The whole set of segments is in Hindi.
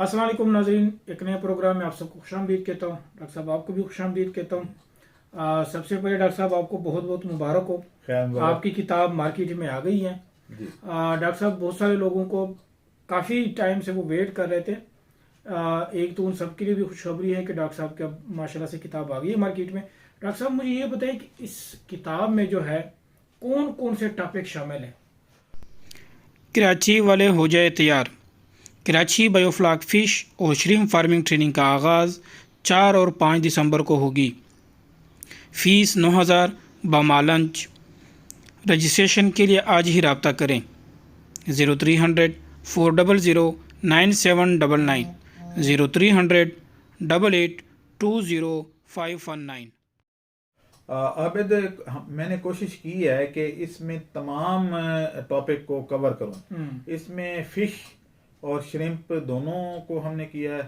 अस्सलाम वालेकुम नाज़रीन, एक नए प्रोग्राम में आप सबको खुशामदीद कहता हूँ। डॉक्टर साहब आपको भी खुशामदीद कहता हूँ। सबसे पहले डॉक्टर साहब आपको बहुत बहुत मुबारक हो, आपकी किताब मार्केट में आ गई है। डॉक्टर साहब बहुत सारे लोगों को काफ़ी टाइम से वो वेट कर रहे थे। एक तो उन सबके लिए भी खुशखबरी है कि डॉक्टर साहब का माशाल्लाह से किताब आ गई है मार्केट में। डॉक्टर साहब मुझे ये बताएं कि इस किताब में जो है कौन कौन से टॉपिक शामिल हैं। कराची वाले हो जाए तैयार। कराची बायोफ्लॉक फ़िश और श्रिम्प फार्मिंग ट्रेनिंग का आगाज़ 4 और 5 दिसंबर को होगी। फ़ीस 9,000 बामालंच। रजिस्ट्रेशन के लिए आज ही रब्ता करें 0300 400 9799 0300 88 519। आबिद, मैंने कोशिश की है कि इसमें तमाम टॉपिक को कवर करूं। इसमें फ़िश और श्रिम्प दोनों को हमने किया है,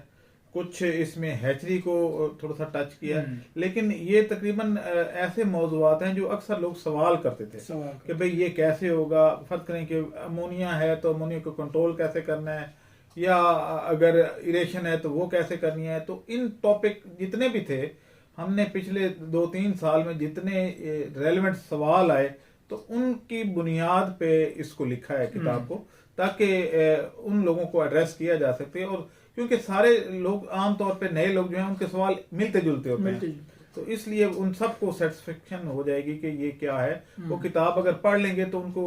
कुछ इसमें हैचरी को थोड़ा सा टच किया है, लेकिन ये तकरीबन ऐसे मौज़ूआत हैं जो अक्सर लोग सवाल करते थे कि भाई ये कैसे होगा। फर्ज करें कि अमोनिया है तो अमोनिया को कंट्रोल कैसे करना है, या अगर इरेशन है तो वो कैसे करनी है। तो इन टॉपिक जितने भी थे, हमने पिछले 2-3 साल में जितने रेलेवेंट सवाल आए तो उनकी बुनियाद पे इसको लिखा है किताब को, ताकि उन लोगों को एड्रेस किया जा सके। और क्योंकि सारे लोग आमतौर पे नए लोग जो हैं उनके सवाल मिलते जुलते होते हैं, तो इसलिए उन सबको सेटिस्फेक्शन हो जाएगी कि ये क्या है। वो किताब अगर पढ़ लेंगे तो उनको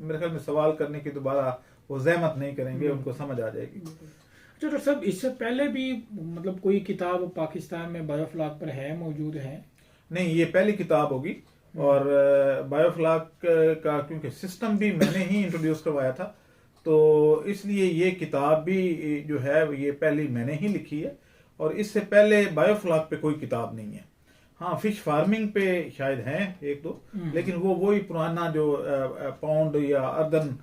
मेरे ख्याल में सवाल करने की दोबारा वो जहमत नहीं करेंगे, उनको समझ आ जाएगी। अच्छा डॉक्टर साहब, इससे पहले भी मतलब कोई किताब पाकिस्तान में बायोफ्लॉक पर है, मौजूद है? नहीं, ये पहली किताब होगी। और बायोफ्लॉक का क्योंकि सिस्टम भी मैंने ही इंट्रोड्यूस करवाया था, तो इसलिए ये किताब भी जो है ये पहली मैंने ही लिखी है। और इससे पहले बायोफ्लॉक पे कोई किताब नहीं है। हाँ, फिश फार्मिंग पे शायद है एक दो, लेकिन वो वही पुराना जो पौंड या अर्दन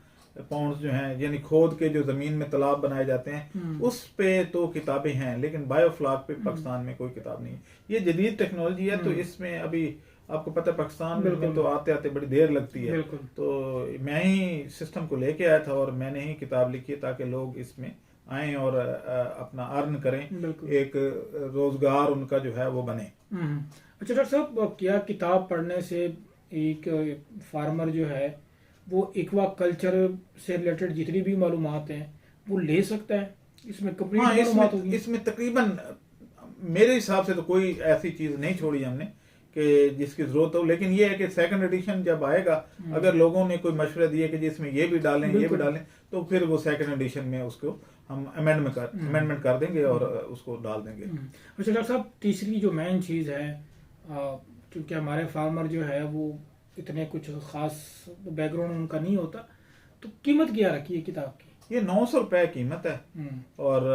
पौंड जो हैं, यानी खोद के जो जमीन में तालाब बनाए जाते हैं, उस पे तो किताबें हैं, लेकिन बायोफ्लॉक पे पाकिस्तान में कोई किताब नहीं है। ये जदीद टेक्नोलॉजी है, तो इसमें अभी आपको पता है पाकिस्तान में तो आते आते बड़ी देर लगती है। तो मैं ही सिस्टम को लेके आया था और मैंने ही किताब लिखी ताकि लोग इसमें आए और अपना अर्न करें, एक रोजगार उनका जो है वो बने। अच्छा डॉक्टर साहब, क्या किताब पढ़ने से एक फार्मर जो है वो एक्वा कल्चर से रिलेटेड जितनी भी मालूमात हैं वो ले सकता है? इसमें कंप्लीट मालूमात होगी? इसमें तकरीबन मेरे हिसाब से तो कोई ऐसी चीज नहीं छोड़ी हमने कि जिसकी जरूरत हो, लेकिन ये है कि सेकंड एडिशन जब आएगा, अगर लोगों ने कोई मशवरा दिया कि जिसमें ये भी डालें ये भी डालें, तो फिर वो सेकंड एडिशन में उसको हम अमेंडमेंट कर देंगे और उसको डाल देंगे। अच्छा डॉक्टर साहब, तीसरी जो मेन चीज है, क्योंकि हमारे फार्मर जो है वो इतने कुछ खास बैकग्राउंड उनका नहीं होता, तो कीमत क्या रखी है किताब की? ये 900 रुपए कीमत है। और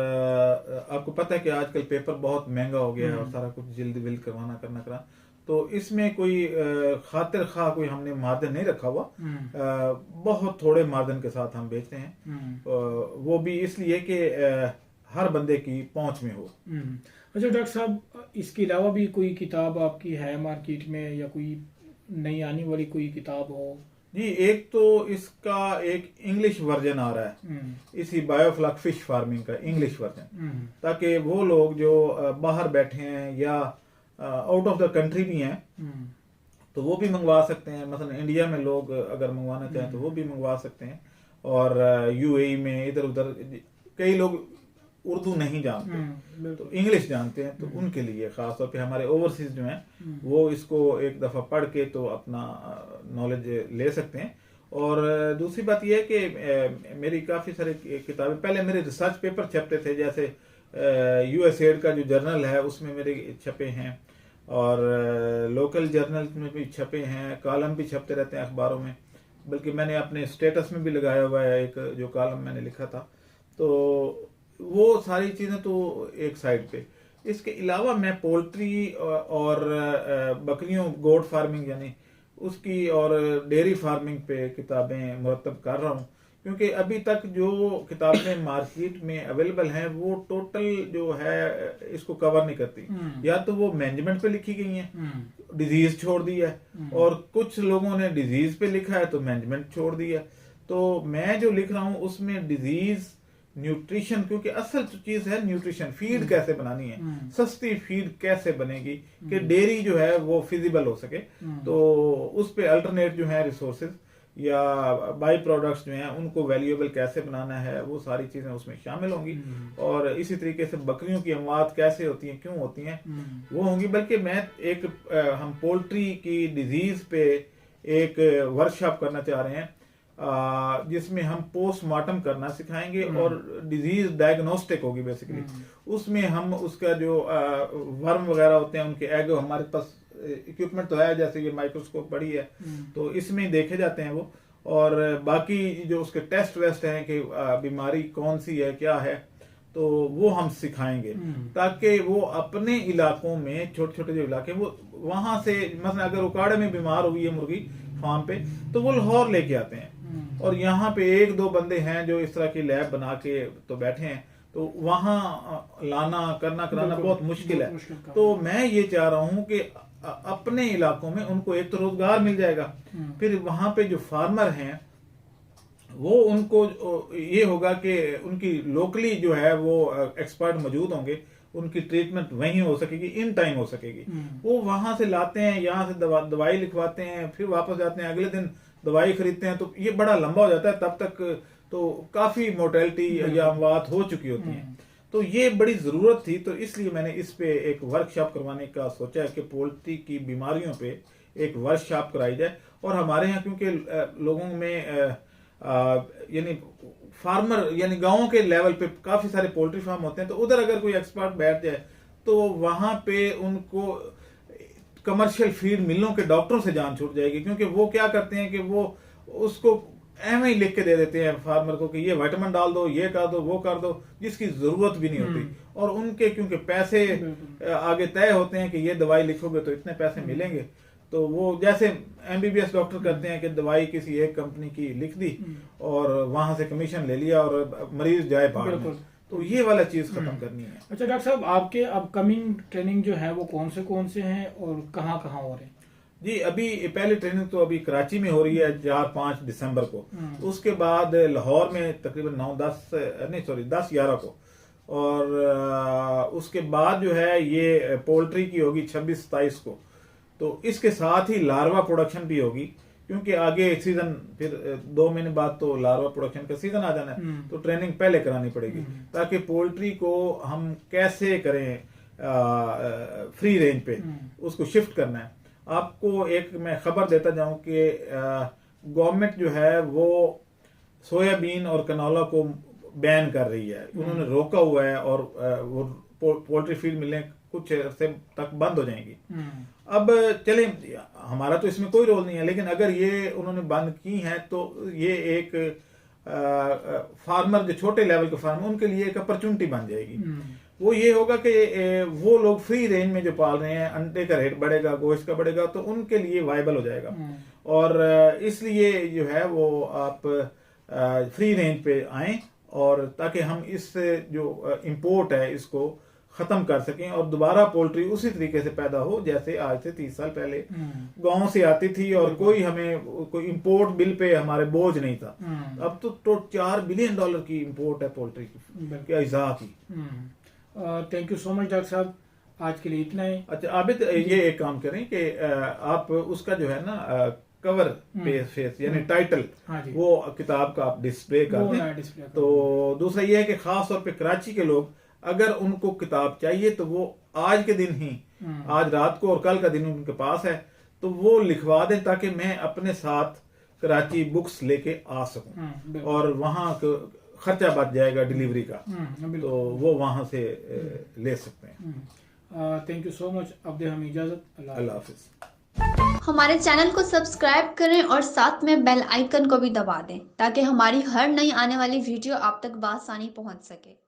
आपको पता है कि आजकल पेपर बहुत महंगा हो गया है और सारा कुछ जिल्द विल्द करना, तो इसमें कोई खातिर खा कोई हमने मार्जिन नहीं रखा हुआ। बहुत थोड़े मार्जिन के साथ हम बेचते हैं, वो भी इसलिए कि हर बंदे की पहुंच में हो। अच्छा डॉक्टर साहब, इसके अलावा भी कोई किताब आपकी है मार्केट में, या कोई नई आने वाली कोई किताब हो? जी, एक तो इसका एक इंग्लिश वर्जन आ रहा है, इसी बायोफ्लॉक फिश फार्मिंग का इंग्लिश वर्जन, ताकि वो लोग जो बाहर बैठे हैं या आउट ऑफ द कंट्री भी हैं, तो वो भी मंगवा सकते हैं। मसलन इंडिया में लोग अगर मंगवाना चाहें तो वो भी मंगवा सकते हैं। और यूएई में इधर उधर कई लोग उर्दू नहीं जानते तो इंग्लिश जानते हैं, तो उनके लिए खासतौर पे हमारे ओवरसीज जो हैं वो इसको एक दफ़ा पढ़ के तो अपना नॉलेज ले सकते हैं। और दूसरी बात यह है कि मेरी काफ़ी सारी किताबें, पहले मेरे रिसर्च पेपर छपते थे, जैसे यूएसएड का जो जर्नल है उसमें मेरे छपे हैं, और लोकल जर्नल में भी छपे हैं, कॉलम भी छपते रहते हैं अखबारों में, बल्कि मैंने अपने स्टेटस में भी लगाया हुआ है एक जो कॉलम मैंने लिखा था। तो वो सारी चीज़ें तो एक साइड पे। इसके अलावा मैं पोल्ट्री और बकरियों गोट फार्मिंग यानी उसकी और डेयरी फार्मिंग पे किताबें मुरतब कर रहा हूँ, क्योंकि अभी तक जो किताबें मार्केट में अवेलेबल हैं वो टोटल जो है इसको कवर नहीं करती। या तो वो मैनेजमेंट पे लिखी गई हैं, डिजीज छोड़ दी है, और कुछ लोगों ने डिजीज पे लिखा है तो मैनेजमेंट छोड़ दी है। तो मैं जो लिख रहा हूँ उसमें डिजीज न्यूट्रिशन, क्योंकि असल चीज है न्यूट्रिशन, फीड कैसे बनानी है, सस्ती फीड कैसे बनेगी कि डेयरी जो है वो फिजिबल हो सके। तो उस पे अल्टरनेट जो है रिसोर्सेज या बाई प्रोडक्ट्स जो हैं उनको वैल्यूएबल कैसे बनाना है, वो सारी चीजें उसमें शामिल होंगी। और इसी तरीके से बकरियों की अमवात कैसे होती हैं, क्यों होती हैं, वो होंगी। बल्कि मैं हम पोल्ट्री की डिजीज पे एक वर्कशॉप करना चाह रहे हैं जिसमें हम पोस्टमार्टम करना सिखाएंगे और डिजीज डायग्नोस्टिक होगी बेसिकली। उसमें हम उसका जो वर्म वगैरह होते हैं उनके एग, हमारे पास इक्विपमेंट तो है, जैसे ये माइक्रोस्कोप बड़ी है तो इसमें देखे जाते हैं वो, और बाकी जो उसके टेस्ट वेस्ट हैं कि बीमारी कौन सी है क्या है, तो वो हम सिखाएंगे ताकि वो अपने इलाकों में, छोटे छोटे जो इलाके, वो वहां से मतलब अगर उकाड़े में बीमार हुई है मुर्गी फार्म पे तो वो लाहौर लेके आते हैं। और यहाँ पे एक दो बंदे हैं जो इस तरह की लैब बना के तो बैठे हैं, तो वहां लाना करना कराना बहुत मुश्किल है। तो मैं ये चाह रहा हूं कि अपने इलाकों में उनको एक तो रोजगार मिल जाएगा, फिर वहां पे जो फार्मर हैं वो उनको ये होगा कि उनकी लोकली जो है वो एक्सपर्ट मौजूद होंगे, उनकी ट्रीटमेंट वहीं हो सकेगी, इन टाइम हो सकेगी। वो वहां से लाते हैं, यहाँ से दवाई लिखवाते हैं, फिर वापस जाते हैं, अगले दिन दवाई खरीदते हैं, तो ये बड़ा लंबा हो जाता है। तब तक तो काफी मोर्टेलिटी या अमवात हो चुकी होती है। तो ये बड़ी जरूरत थी, तो इसलिए मैंने इस पे एक वर्कशॉप करवाने का सोचा है कि पोल्ट्री की बीमारियों पे एक वर्कशॉप कराई जाए। और हमारे यहाँ क्योंकि लोगों में यानी फार्मर यानी गांवों के लेवल पे काफी सारे पोल्ट्री फार्म होते हैं, तो उधर अगर कोई एक्सपर्ट बैठ जाए तो वहां पे उनको कमर्शियल फीड मिलों के डॉक्टरों से जान छूट जाएगी। क्योंकि वो क्या करते हैं कि वो उसको ऐਵੇਂ ही लिख के दे देते हैं फार्मर को कि ये विटामिन डाल दो, ये कर दो, वो कर दो, जिसकी जरूरत भी नहीं होती। और उनके क्योंकि पैसे आगे तय होते हैं कि ये दवाई लिखोगे तो इतने पैसे मिलेंगे, तो वो जैसे एमबीबीएस डॉक्टर करते हैं कि दवाई किसी एक कंपनी की लिख दी और वहां से कमीशन ले लिया और मरीज जाए बाहर में। तो ये वाला चीज खत्म करनी है। अच्छा डॉक्टर साहब, आपके अपकमिंग ट्रेनिंग जो है वो कौन से हैं और कहाँ हो रहे हैं? जी, अभी पहली ट्रेनिंग तो अभी कराची में हो रही है 4-5 दिसंबर को। उसके बाद लाहौर में तकरीबन 10-11 को, और उसके बाद जो है ये पोल्ट्री की होगी 26-27 को। तो इसके साथ ही लार्वा प्रोडक्शन भी होगी, क्योंकि आगे सीजन फिर 2 महीने बाद तो लार्वा प्रोडक्शन का सीजन आ जाना है, तो ट्रेनिंग पहले करानी पड़ेगी ताकि पोल्ट्री को हम कैसे करें फ्री रेंज पे उसको शिफ्ट करना है। आपको एक मैं खबर देता जाऊं कि गवर्नमेंट जो है वो सोयाबीन और कनोला को बैन कर रही है, उन्होंने रोका हुआ है, और वो पोल्ट्री फीड मिलें कुछ अर्से तक बंद हो जाएंगी। अब चले, हमारा तो इसमें कोई रोल नहीं है, लेकिन अगर ये उन्होंने बंद की हैं तो ये एक फार्मर जो छोटे लेवल के फार्मर उनके लिए एक अपॉर्चुनिटी बन जाएगी। वो ये होगा कि वो लोग फ्री रेंज में जो पाल रहे हैं, अंडे का रेट बढ़ेगा, गोश्त का बढ़ेगा, तो उनके लिए वायबल हो जाएगा। और इसलिए जो है वो आप फ्री रेंज पे आए, और ताकि हम इस जो इंपोर्ट है इसको खत्म कर सकें और दोबारा पोल्ट्री उसी तरीके से पैदा हो जैसे आज से 30 साल पहले गांव से आती थी, और कोई इंपोर्ट बिल पे हमारे बोझ नहीं था। अब तो $4 बिलियन की इंपोर्ट है पोल्ट्री की अज्जा की। Thank you so much doctor साहब, आज के लिए इतना ही। अच्छा आबिद, ये एक काम करें कि आप उसका जो है ना कवर फेस यानी टाइटल, वो किताब का आप डिस्प्ले कर दें। तो दूसरा ये है कि खास तौर पे कराची के लोग अगर उनको किताब चाहिए तो वो आज के दिन ही, आज रात को और कल का दिन उनके पास है, तो वो लिखवा दें ताकि मैं अपने साथ कराची बुक्स लेके आ सकूं, और वहां खर्चा बच जाएगा डिलीवरी का, तो वो वहां से ले सकते हैं। Thank you so much. अब दे हमें इजाजत। अल्लाह हाफिज। हमारे चैनल को सब्सक्राइब करें और साथ में बेल आइकन को भी दबा दें ताकि हमारी हर नई आने वाली वीडियो आप तक बआसानी पहुंच सके।